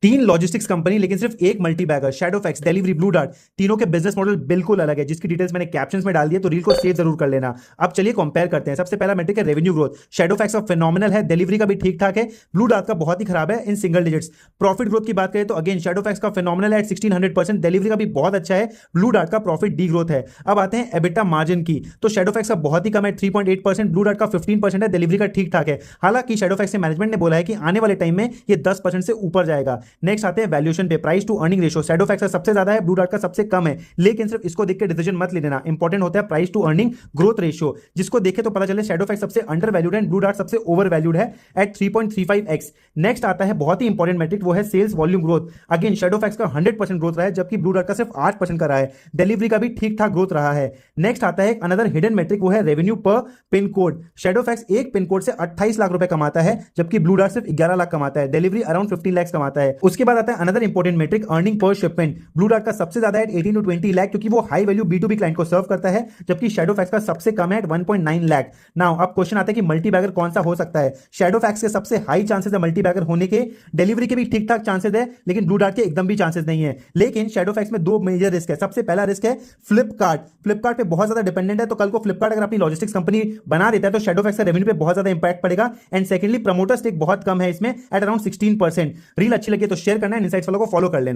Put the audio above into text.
तीन logistics company लेकिन सिर्फ एक multibagger, Shadowfax, Delhivery, Blue Dart, तीनों के बिजनेस मॉडल बिल्कुल अलग है, जिसकी डिटेल्स मैंने कैप्शंस में डाल दिए, तो रील को सेव जरूर कर लेना। अब चलिए कंपेयर करते हैं। सबसे पहला मेट्रिक है रेवेन्यू ग्रोथ। शैडोफैक्स का फिनोमिनल है, डिलीवरी का भी ठीक ठाक है, ब्लू डार्ट का बहुत ही खराब है in single digits. Profit growth की बात करें तो अगेन शैडोफैक्स का फिनोमिनल है 1600%, डिलीवरी का भी बहुत अच्छा है, ब्लू डार्ट का प्रॉफिट डी ग्रोथ है। अब आते हैं एबिटा मार्जिन की, तो शैडोफैक्स का बहुत ही कम है 3.8%, ब्लू डार्ट का 15% है, डिलीवरी का ठीक ठाक है। हालांकि शैडोफैक्स के मैनेजमेंट ने बोला है कि आने वाले टाइम में ये 10% से ऊपर जाएगा। नेक्स्ट आते हैं वैल्यूएशन पे, price to earning ratio. Shadowfax का सबसे ज्यादा है, ब्लू डार्ट का सबसे कम है, लेकिन सिर्फ इसको देख के डिसीजन मत ले लेना। इंपॉर्टेंट होता है price to earning growth ratio, जिसको देखे तो पता चले शैडोफैक्स सबसे अंडर वैल्यूड है, ब्लू डार्ट सबसे ओवर वैल्यूड है एट 3.35x। नेक्स्ट आता है बहुत ही इंपॉर्टेंट मैट्रिक, वो है sales volume growth. Again Shadowfax का 100% ग्रोथ रहा है, जबकि ब्लू डार्ट का सिर्फ 8% का रहा है, डिलीवरी का भी ठीक ठाक ग्रोथ रहा है। नेक्स्ट आता है अनदर हिडन मैट्रिक, वो है रेवेन्यू पर पिन कोड। शैडोफैक्स एक पिन कोड से 28 लाख रुपए कमाता है, जबकि ब्लू डार्ट सिर्फ 11 लाख कमाता है, डिलीवरी अराउंड 15 लाख कमाता है। उसके बाद आता है another important metric earning per shipment. Blue Dart का सबसे ज्यादा है 18 टू 20 लाख, क्योंकि वो हाई वैल्यू B2B क्लाइंट को सर्व करता है, जबकि शैडोफैक्स का सबसे कम है 1.9 लाख। नाउ अब क्वेश्चन आता है कि मल्टी बैगर कौन सा हो सकता है। शैडोफैक्स के सबसे हाई चांसेस है मल्टी बैगर होने के, डिलीवरी के भी ठीक ठाक चांसेस है, लेकिन ब्लू डार्ट के एकदम भी चांसेस नहीं है। लेकिन शैडोफैक्स में दो मेजर रिस्क है। सबसे पहला रिस्क है फ्लिपकार्ट। फ्लिपकार्ट पे बहुत ज्यादा डिपेंडेंट है, तो कल को फ्लिपकार्ट अगर अपनी लॉजिस्टिक्स कंपनी बना देता है तो शैडोफैक्स का रेवेन्यू पे बहुत ज्यादा इंपैक्ट पड़ेगा। एंड सेकंडली प्रमोटर स्टेक बहुत कम है इसमें एट अराउंड 16%। रील अच्छी लगी तो शेयर करना है, इनसाइट्स वालों को फॉलो कर लेना।